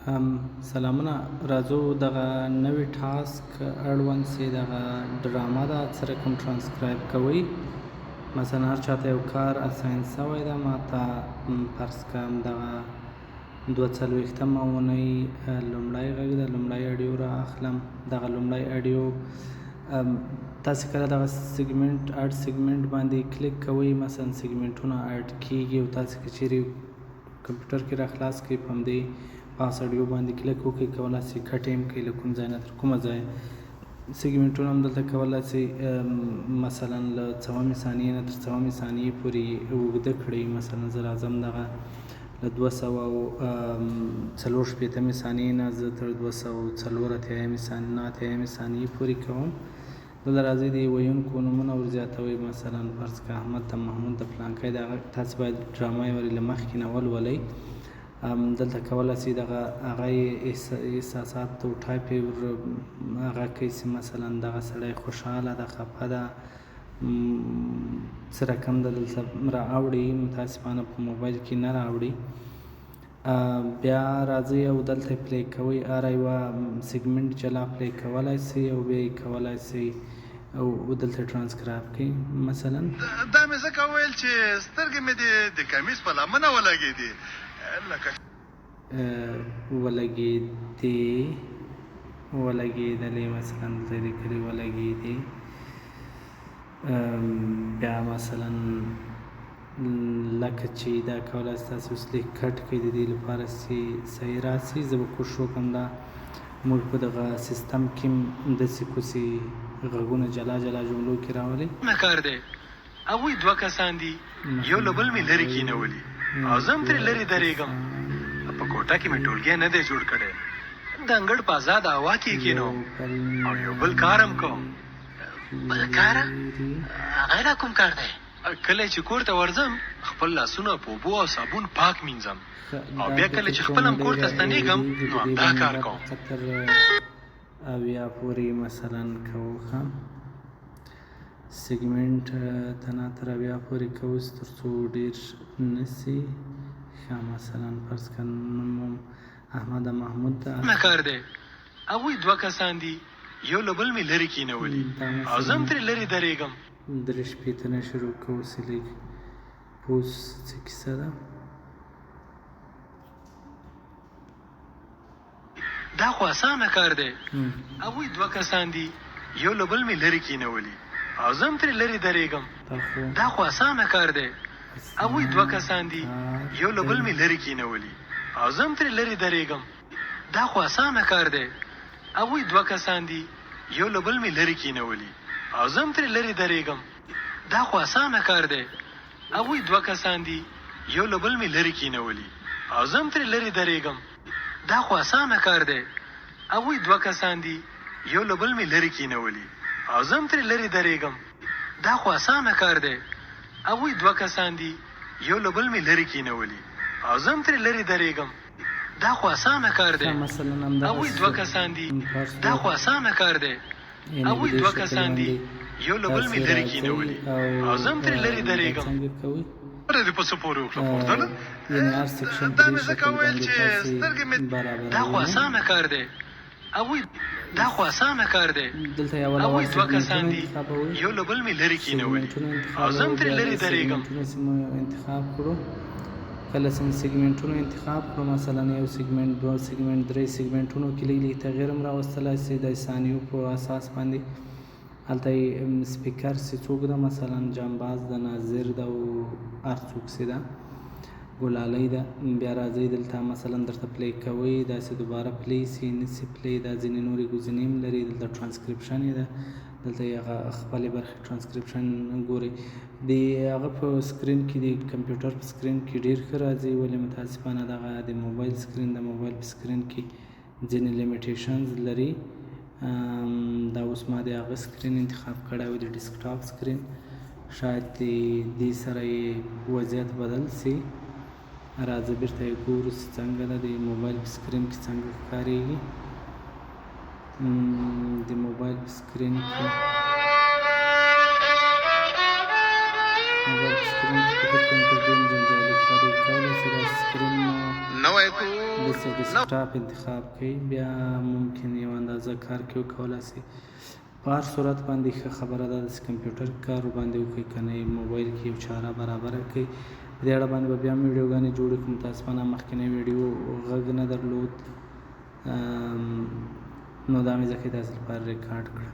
سلامونه راځو دغه نوی ټاسک اړوند چې دغه ډرامه ده سره کوم ټرانسکرایب کوئ مثلا هر چاته یو کار اساین شوی ده ماته فرض کړم دغه 42مه اونۍ لومړی غږ ده لومړی اډیو را اخلم دغه لومړی اډیو تاسې کله دغه سیګمنټ اډ سیګمنټ باندې کلیک کوئ مثلا سیګمنټونه اډ کیږي او تاسې که چیرې کمپیوټر کې را خلاص کړئ په همدې پاس اډیو باندې کلیک وکړئ کولی شئ کټ یې هم کړئ له کوم ځای نه تر کومه ځای سیګمنټونه هم دلته کولی شئ مثلا له 4 ثانیې نه تر 4 ثانیې پورې اوږده کړئ مثلا زه راځم دغه له 244 ثانیې نه زه تر 204 ثانیې پورې کوم دلته راځئ د ویونکو نومونه ورزیاتوئ مثلا فرض کړه احمد د محمود د فلانکی د هغه تاسې باید ډرامه یې ولې له مخکې نه ولولئ دلته کولی شئ دغه هغه احساسات او ټایپ یې هغه کوئ چې مثلا دغه سړی خوشحاله ده خفه ده څه رقم ده دلته راوړي متاسفانه په موبایل کې نه راوړي بیا راځئ او دلته پلی کوئ هره یوه سیګمنټ جلا پلی کولی شئ او بیا یې کولی شئ او دلته ټرانسکرایب کړئ مثلا دا مې ځکه وویل چې سترګې مې د کمیس په لمنه ولګېدې ولګېدلې مثلا دلته یې لیکلي ولګېدې بیا مثلا لکه چې دا کولی شئ تاسې اوس لیک کټ کړئ د دې لپاره چې صحیح راشي زه به کوشش وکړم دا موږ په دغه سیستم کې هم داسې کوڅې غږونه جلا جلا جملو کې راولئ نه کار دی هغوی 2 کسان دي یو له بل مې لرې کېنولي او زه هم ترې لرې درېږم په کوټه کې مې ټولګی نه دی جوړ کړی د انګړ په ازاده هوا کې یې کېنوم او یو بل کار هم کوم بل کاره هغه دا کوم کار دی کله چې کور ته ورځم خپل لاسونه په اوبو او صابون پاک مینځم او بیا کله چې خپل هم کور ته ستنېږم نو همدا کار کوم اویا پورې مثلا کوو ښه سیګمنټ تنا تر اویا پورې کوو تر څو ډېر نه شي ښه مثلا فرض کړه نوم احمد محمود ده نه کار دی هغوی 2 کسان دي یو له بل مې لرې کېنولي او زه هم ترې لرې درېږم 3 نه شروع کوو سلیک پوس څه کیسه ده دا خو اسانه کار دی هغوی 2 کسان دي یو له بل مې لرې کېنولي او زه هم ترې لرې درېږم دا خو اسانه کار دی هغوی 2 کسان دي یو له بل مې لرې کېنولي او زه هم ترې لرې درېږم دا خو اسانه کار دی هغوی 2 کسان دي یو له بل مې لرې کېنولي او زه هم ترې لرې درېږم دا خو اسانه کار دی هغوی 2 کسان دي یو له بل مې لرې کېنولي او زه هم ترې لرې درېږم دا خو اسانه کار دی هغوی 2 کسان دي یو له بل مې لرې کېنولي او زه هم ترې لرې درېږم دا خو اسانه کار دی هغوی 2 کسان دي یو له بل مې لرې کېنولي او زه هم ترې لرې درېږم دا خو اسانه کار دی هغوی 2 کسان دي دا خو اسانه کار دی هغوی 2 کسان دي یو له بل مې لرې کېنولي او زه هم ترې لرې درېږم دې په څه پورې وکړه پورته دا مې ځکه وویل چې سترګې مې دا خو اسانه کار دی هغوی دا خو اسانه کار دی هغوی 2 کسان دي یو له بل مې لرې کېنولي او زه هم ترې لرې درېږم انتخاب کړو کله چې سیګمنټونه انتخاب کړو مثلا یو سیګمنټ 2 سیګمنټ 3 سیګمنټونو کې لږ لږ تغییر هم راوستلی شي د ثانیو په اساس باندې هلته یې سپیکر چې څوک ده مثلا جانباز ده ناظر ده او هر څوک چې ده ګلالۍ ده بیا راځئ دلته مثلا درته پلی کوئ داسې دوباره پلی شي نه شي پلی دا ځینې نورې ګزینې هم لري دلته ټرانسکریپشن یې ده دلته یې هغه خپلې برخې ټرانسکریپشن ګورئ د هغه په سکرین کې د کمپیوټر په سکرین کې ډېر ښه راځي ولې متاسفانه دغه د موبایل سکرین د موبایل په سکرین کې ځینې لیمیټیشنز لري دا اوس ما د هغه سکرین انتخاب کړی و د ډیسکټاپ سکرین شاید د دې سره یې وضعیت بدل شي راځه بیرته یې ګورو چې څنګه ده د موبایل په سکرین کې څنګه ښکارېږي د موبایل په سکرین کې موبایل په سکرین کې فکر کوم تر ډېر جنجالي ښکاري. کولی شئ دا سکرین مو نوی داسې ډیسکټاپ انتخاب کړئ، بیا ممکن یو اندازه کار کې وکولی شئ. په هر صورت باندې ښه خبره ده داسې کمپیوټر کار باندې وکړئ که نه موبایل کې یو چاره برابره کړئ. په دې اړه باندې به بیا هم ویډیوګانې جوړې کړو. متاسفانه مخکینی ویډیو غږ نه درلود، نو دا مې ځکه یې تاسو لپاره ریکارډ کړه.